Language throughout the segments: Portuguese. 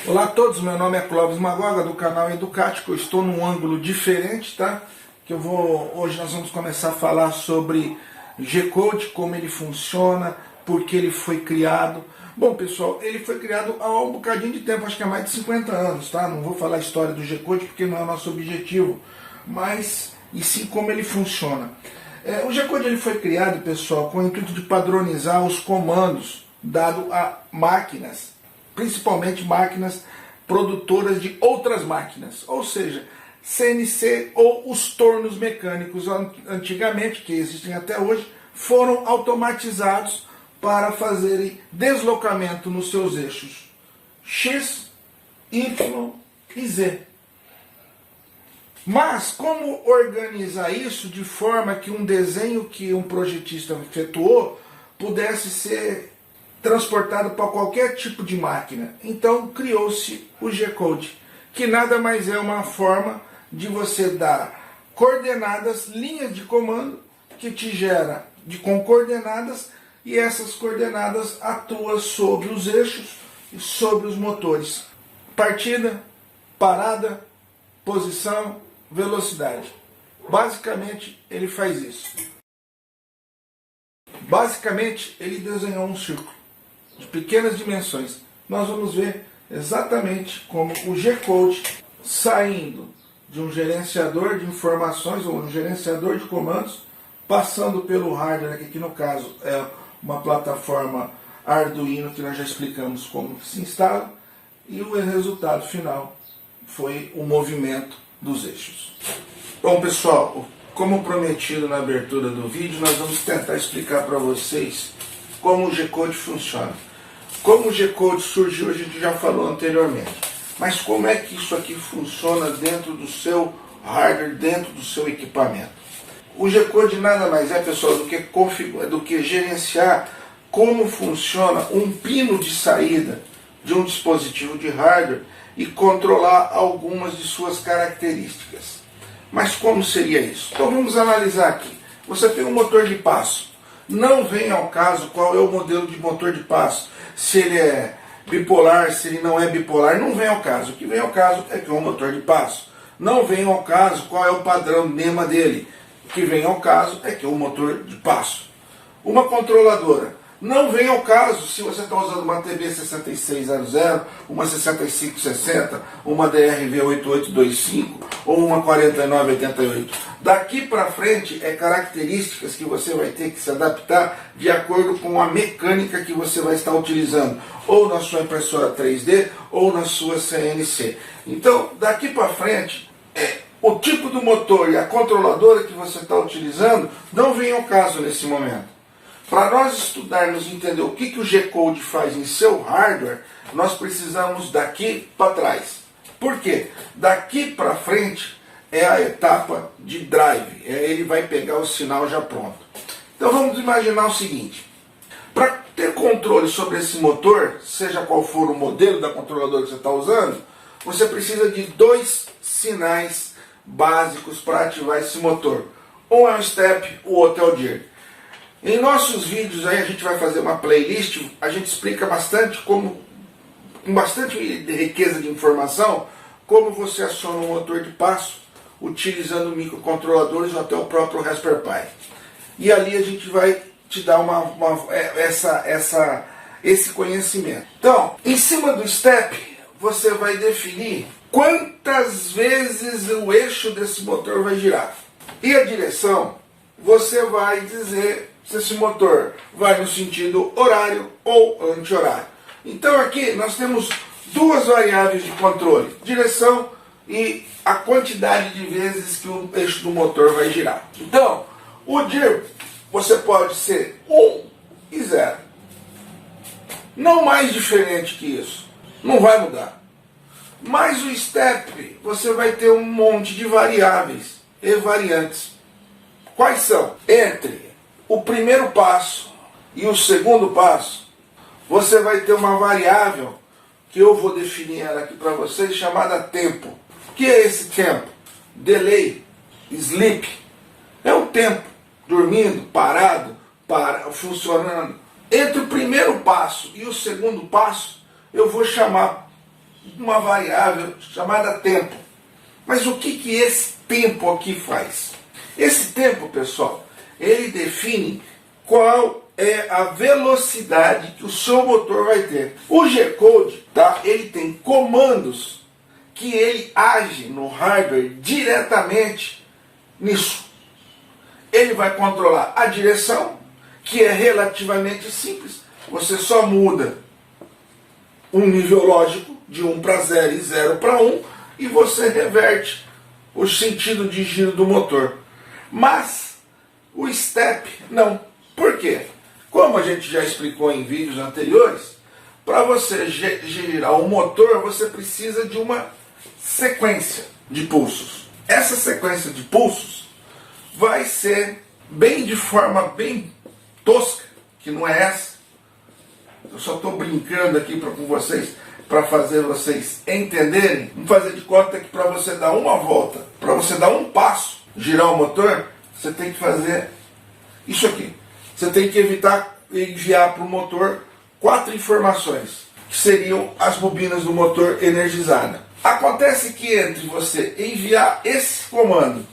Olá a todos, meu nome é Clóvis Magoga do canal Educático. Eu estou num ângulo diferente, tá? Hoje nós vamos começar a falar sobre G-Code, como ele funciona, por que ele foi criado. Bom pessoal, ele foi criado há um bocadinho de tempo, acho que há mais de 50 anos, tá? Não vou falar a história do G-Code porque não é o nosso objetivo, mas e sim como ele funciona. O G-Code ele foi criado, pessoal, com o intuito de padronizar os comandos dados a máquinas, principalmente máquinas produtoras de outras máquinas, ou seja, CNC ou os tornos mecânicos antigamente, que existem até hoje, foram automatizados para fazerem deslocamento nos seus eixos X, Y e Z. Mas como organizar isso de forma que um desenho que um projetista efetuou pudesse ser transportado para qualquer tipo de máquina? Então criou-se o G-Code, que nada mais é uma forma de você dar coordenadas, linhas de comando que te gera com coordenadas, e essas coordenadas atuam sobre os eixos e sobre os motores. Partida, parada, posição, velocidade. Basicamente ele faz isso. Basicamente ele desenhou um círculo de pequenas dimensões. Nós vamos ver exatamente como o G-Code, saindo de um gerenciador de informações ou um gerenciador de comandos, passando pelo hardware, que no caso é uma plataforma Arduino, que nós já explicamos como se instala, e o resultado final foi o movimento dos eixos. Bom pessoal, como prometido na abertura do vídeo, nós vamos tentar explicar para vocês como o G-Code funciona. Como o G-Code surgiu, a gente já falou anteriormente. Mas como é que isso aqui funciona dentro do seu hardware, dentro do seu equipamento? O G-Code nada mais é, pessoal, do que gerenciar como funciona um pino de saída de um dispositivo de hardware e controlar algumas de suas características. Mas como seria isso? Então vamos analisar aqui. Você tem um motor de passo. Não vem ao caso qual é o modelo de motor de passo. Se ele é bipolar, se ele não é bipolar, não vem ao caso. O que vem ao caso é que é um motor de passo. Não vem ao caso qual é o padrão NEMA dele. O que vem ao caso é que é um motor de passo. Uma controladora. Não vem ao caso se você está usando uma TB6600, uma 6560, uma DRV8825 ou uma 4988. Daqui para frente é características que você vai ter que se adaptar de acordo com a mecânica que você vai estar utilizando, ou na sua impressora 3D ou na sua CNC. Então, daqui para frente, o tipo do motor e a controladora que você está utilizando não vem ao caso nesse momento. Para nós estudarmos e entender o que o G-Code faz em seu hardware, nós precisamos daqui para trás. Por quê? Daqui para frente é a etapa de drive. Ele vai pegar o sinal já pronto. Então vamos imaginar o seguinte. Para ter controle sobre esse motor, seja qual for o modelo da controladora que você está usando, você precisa de dois sinais básicos para ativar esse motor. Um é o step, o outro é o dir. Em nossos vídeos aí a gente vai fazer uma playlist, a gente explica bastante com bastante riqueza de informação, como você aciona um motor de passo utilizando microcontroladores ou até o próprio Raspberry Pi. E ali a gente vai te dar esse conhecimento. Então, em cima do step, você vai definir quantas vezes o eixo desse motor vai girar. E a direção, você vai dizer se esse motor vai no sentido horário ou anti-horário. Então aqui nós temos duas variáveis de controle: direção e a quantidade de vezes que o eixo do motor vai girar. Então, o dir você pode ser 1 e 0. Não mais diferente que isso. Não vai mudar. Mas o step, você vai ter um monte de variáveis e variantes. Quais são? Entre o primeiro passo e o segundo passo, você vai ter uma variável que eu vou definir ela aqui para vocês, chamada tempo. O que é esse tempo? Delay, sleep. É o tempo, dormindo, parado, funcionando. Entre o primeiro passo e o segundo passo, eu vou chamar uma variável chamada tempo. Mas o que esse tempo aqui faz? Esse tempo, pessoal, ele define qual é a velocidade que o seu motor vai ter. O G-Code, tá? Ele tem comandos que ele age no hardware diretamente nisso. Ele vai controlar a direção, que é relativamente simples. Você só muda um nível lógico de 1 para 0 e 0 para 1 e você reverte o sentido de giro do motor. Mas o step não. Por quê? Como a gente já explicou em vídeos anteriores, para você girar o motor, você precisa de uma sequência de pulsos. Essa sequência de pulsos vai ser de forma bem tosca, que não é essa. Eu só estou brincando aqui com vocês, para fazer vocês entenderem. Vamos fazer de conta que para você dar uma volta, para você dar um passo, girar o motor, você tem que fazer isso aqui. Você tem que enviar para o motor 4 informações, que seriam as bobinas do motor energizada. Acontece que entre você enviar esse comando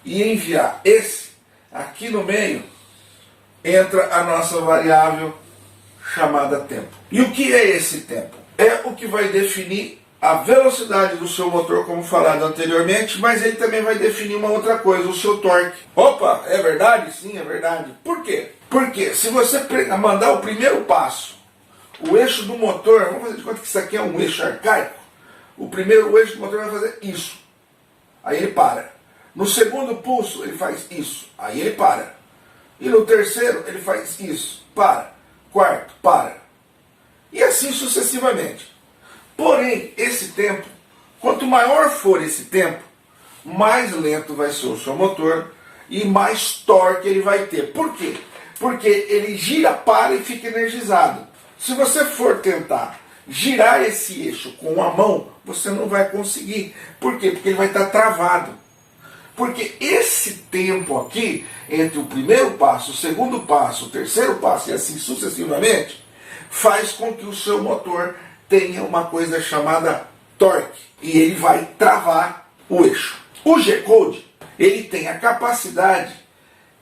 e enviar esse, aqui no meio, entra a nossa variável chamada tempo. E o que é esse tempo? É o que vai definir a velocidade do seu motor, como falado anteriormente, mas ele também vai definir uma outra coisa, o seu torque. Opa, é verdade? Sim, é verdade. Por quê? Porque se você mandar o primeiro passo, o eixo do motor, vamos fazer de conta que isso aqui é um eixo arcaico, o eixo do motor vai fazer isso. Aí ele para. No segundo pulso, ele faz isso. Aí ele para. E no terceiro, ele faz isso. Para. Quarto, para. E assim sucessivamente. Porém, esse tempo, quanto maior for esse tempo, mais lento vai ser o seu motor e mais torque ele vai ter. Por quê? Porque ele gira, para e fica energizado. Se você for tentar girar esse eixo com a mão, você não vai conseguir. Por quê? Porque ele vai estar travado. Porque esse tempo aqui, entre o primeiro passo, o segundo passo, o terceiro passo e assim sucessivamente, faz com que o seu motor tenha uma coisa chamada torque. E ele vai travar o eixo. O G-Code, ele tem a capacidade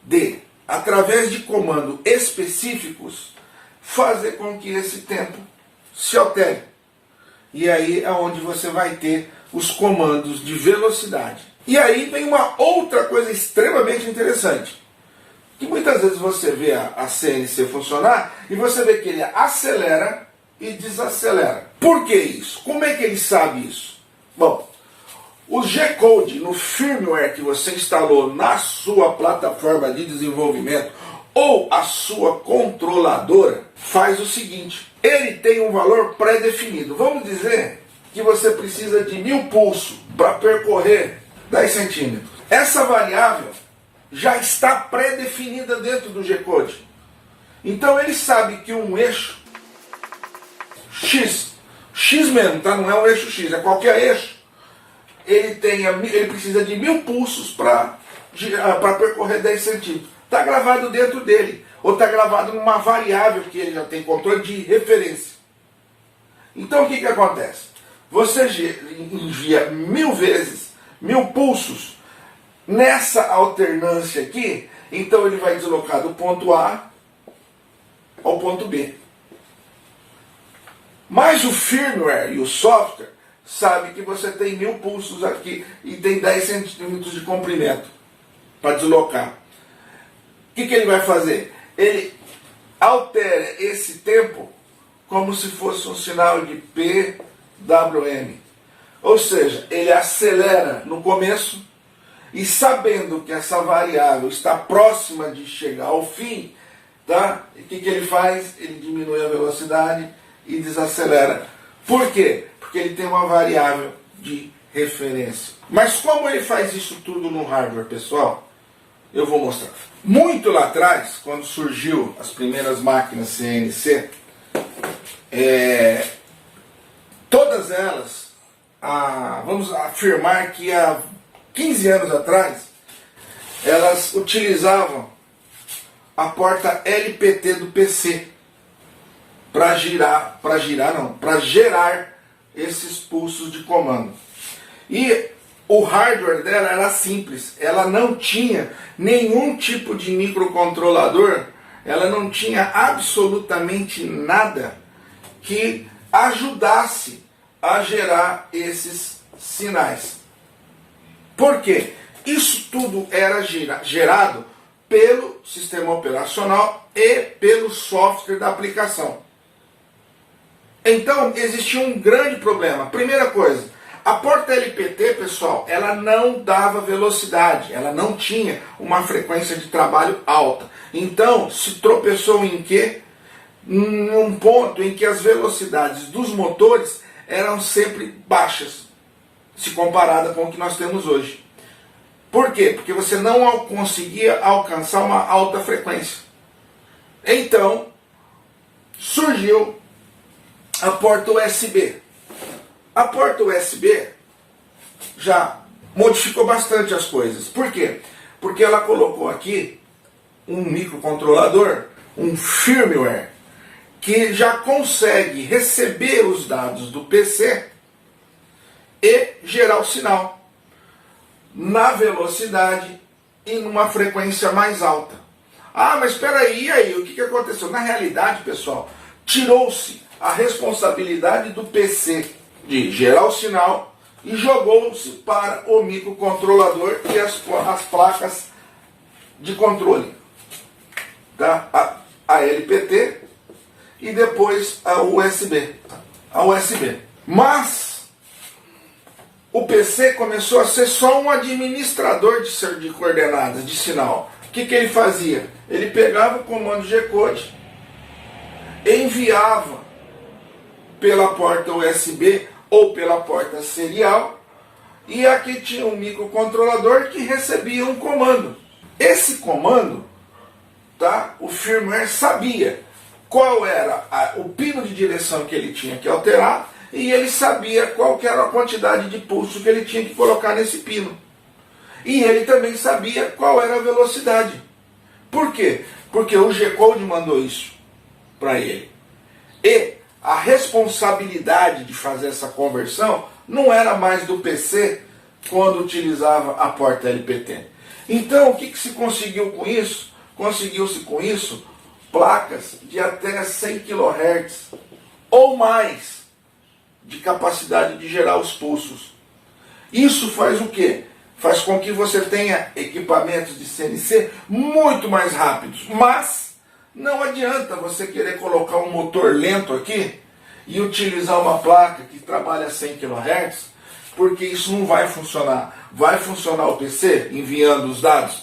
de, através de comandos específicos, fazer com que esse tempo se altere. E aí é onde você vai ter os comandos de velocidade. E aí vem uma outra coisa extremamente interessante. Que muitas vezes você vê a CNC funcionar e você vê que ele acelera e desacelera. Por que isso? Como é que ele sabe isso? Bom, o G-Code no firmware que você instalou na sua plataforma de desenvolvimento ou a sua controladora faz o seguinte: ele tem um valor pré-definido. Vamos dizer que você precisa de 1000 pulsos para percorrer 10 centímetros. Essa variável já está pré-definida dentro do G-Code. Então ele sabe que um eixo X mesmo, tá? Não é um eixo X, é qualquer eixo. Ele precisa de 1000 pulsos para percorrer 10 centímetros. Está gravado dentro dele. Ou está gravado numa variável que ele já tem controle de referência. Então o que acontece? Você envia 1000 vezes, 1000 pulsos nessa alternância aqui, então ele vai deslocar do ponto A ao ponto B. Mas o firmware e o software sabe que você tem 1000 pulsos aqui e tem 10 centímetros de comprimento para deslocar. O que ele vai fazer? Ele altera esse tempo como se fosse um sinal de PWM. Ou seja, ele acelera no começo e, sabendo que essa variável está próxima de chegar ao fim, tá? O que ele faz? Ele diminui a velocidade e desacelera. Por quê? Porque ele tem uma variável de referência. Mas como ele faz isso tudo no hardware, pessoal? Eu vou mostrar. Muito lá atrás, quando surgiu as primeiras máquinas CNC, todas elas, vamos afirmar que há 15 anos atrás, elas utilizavam a porta LPT do PC para gerar esses pulsos de comando. E o hardware dela era simples, ela não tinha nenhum tipo de microcontrolador, ela não tinha absolutamente nada que ajudasse a gerar esses sinais. Por quê? Isso tudo era gerado pelo sistema operacional e pelo software da aplicação. Então existia um grande problema. Primeira coisa, a porta LPT, pessoal, ela não dava velocidade, ela não tinha uma frequência de trabalho alta. Então se tropeçou em quê? Num ponto em que as velocidades dos motores eram sempre baixas, se comparada com o que nós temos hoje. Por quê? Porque você não conseguia alcançar uma alta frequência. Então, surgiu a porta USB. A porta USB já modificou bastante as coisas. Por quê? Porque ela colocou aqui um microcontrolador, um firmware, que já consegue receber os dados do PC e gerar o sinal na velocidade e numa frequência mais alta. Ah, mas espera aí, e aí? O que aconteceu? Na realidade, pessoal, tirou-se a responsabilidade do PC de gerar o sinal e jogou-se para o microcontrolador e as placas de controle, tá? A LPT e depois a USB. Mas o PC começou a ser só um administrador de coordenadas, de sinal. O que ele fazia? Ele pegava o comando G-Code, enviava pela porta USB ou pela porta serial, e aqui tinha um microcontrolador que recebia um comando. Esse comando, tá? O firmware sabia qual era o pino de direção que ele tinha que alterar, e ele sabia qual que era a quantidade de pulso que ele tinha que colocar nesse pino. E ele também sabia qual era a velocidade. Por quê? Porque o G-Code mandou isso para ele. E a responsabilidade de fazer essa conversão não era mais do PC quando utilizava a porta LPT. Então o que se conseguiu com isso? Conseguiu-se com isso placas de até 100 kHz ou mais de capacidade de gerar os pulsos. Isso faz o quê? Faz com que você tenha equipamentos de CNC muito mais rápidos. Mas não adianta você querer colocar um motor lento aqui e utilizar uma placa que trabalha a 100 kHz, porque isso não vai funcionar. Vai funcionar o PC enviando os dados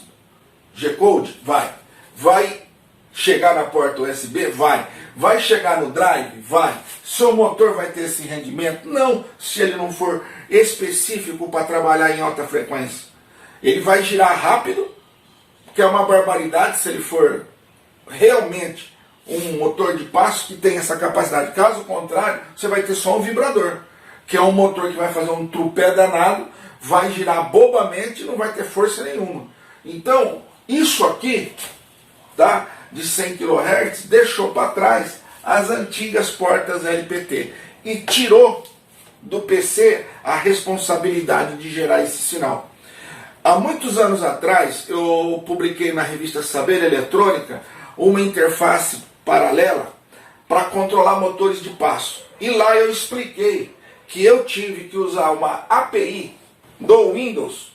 G-Code? Vai. Vai chegar na porta USB? Vai. Vai chegar no drive? Vai. Seu motor vai ter esse rendimento? Não, se ele não for específico para trabalhar em alta frequência. Ele vai girar rápido, que é uma barbaridade se ele for realmente um motor de passo que tem essa capacidade. Caso contrário, você vai ter só um vibrador, que é um motor que vai fazer um trupé danado, vai girar bobamente e não vai ter força nenhuma. Então, isso aqui, tá, de 100 kHz, deixou para trás as antigas portas LPT e tirou do PC a responsabilidade de gerar esse sinal. Há muitos anos atrás, eu publiquei na revista Saber Eletrônica uma interface paralela para controlar motores de passo. E lá eu expliquei que eu tive que usar uma API do Windows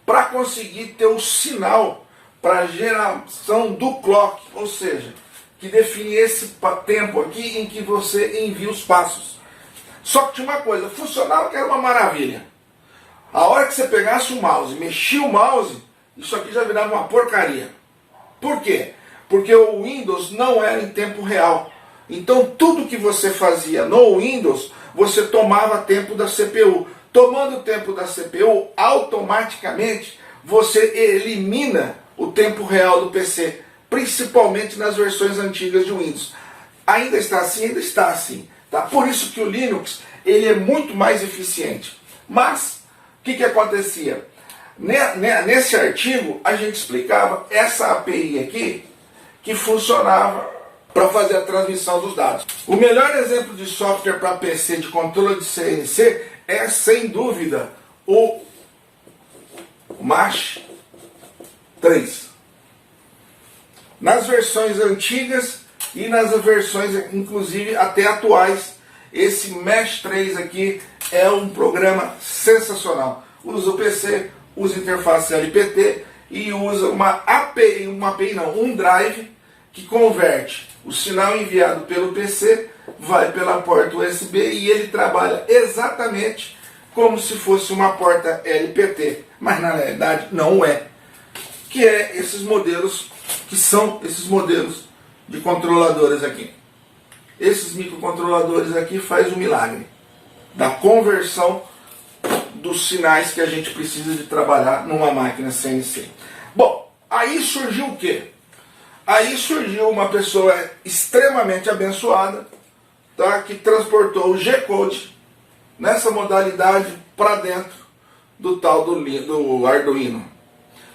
para conseguir ter o sinal para geração do clock, ou seja, que define esse tempo aqui em que você envia os passos. Só que tinha uma coisa, funcionava que era uma maravilha. A hora que você pegasse o mouse, mexia o mouse, isso aqui já virava uma porcaria. Por quê? Porque o Windows não era em tempo real. Então tudo que você fazia no Windows, você tomava tempo da CPU. Tomando o tempo da CPU, automaticamente você elimina o tempo real do PC, principalmente nas versões antigas de Windows. Ainda está assim? Ainda está assim. Tá? Por isso que o Linux ele é muito mais eficiente. Mas, o que acontecia? Nesse artigo, a gente explicava essa API aqui, que funcionava para fazer a transmissão dos dados. O melhor exemplo de software para PC de controle de CNC é, sem dúvida, o MASH 3. Nas versões antigas e nas versões, inclusive, até atuais, esse MASH 3 aqui é um programa sensacional. Usa o PC, usa interface LPT e usa um drive que converte o sinal enviado pelo PC, vai pela porta USB e ele trabalha exatamente como se fosse uma porta LPT, mas na realidade não é. Que é esses modelos, que são esses modelos de controladores aqui. Esses microcontroladores aqui faz o milagre da conversão dos sinais que a gente precisa de trabalhar numa máquina CNC. Bom, aí surgiu o quê? Aí surgiu uma pessoa extremamente abençoada, tá, que transportou o G-Code nessa modalidade para dentro do tal do Arduino.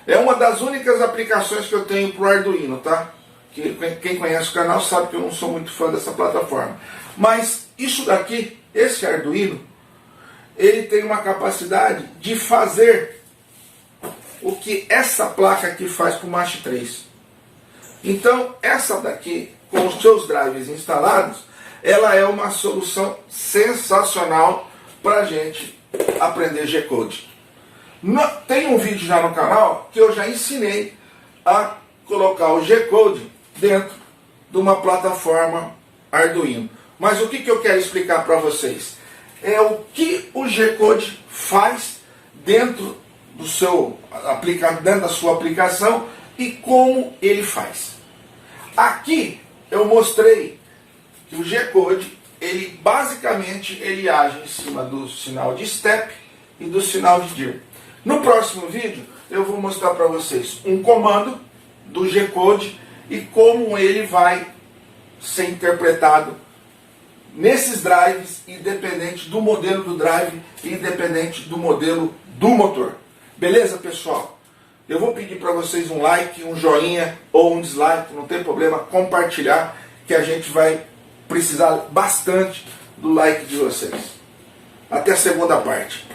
É uma das únicas aplicações que eu tenho para o Arduino, tá? Quem conhece o canal sabe que eu não sou muito fã dessa plataforma. Mas isso daqui, esse Arduino, ele tem uma capacidade de fazer o que essa placa aqui faz para o MASH 3. Então, essa daqui, com os seus drives instalados, ela é uma solução sensacional para a gente aprender G-Code. Tem um vídeo já no canal que eu já ensinei a colocar o G-Code dentro de uma plataforma Arduino. Mas o que eu quero explicar para vocês? É o que o G-Code faz dentro dentro da sua aplicação e como ele faz. Aqui eu mostrei que o G-Code, ele basicamente age em cima do sinal de step e do sinal de dir. No próximo vídeo eu vou mostrar para vocês um comando do G-Code e como ele vai ser interpretado nesses drives, independente do modelo do drive, independente do modelo do motor. Beleza, pessoal? Eu vou pedir para vocês um like, um joinha ou um dislike, não tem problema, compartilhar, que a gente vai precisar bastante do like de vocês. Até a segunda parte.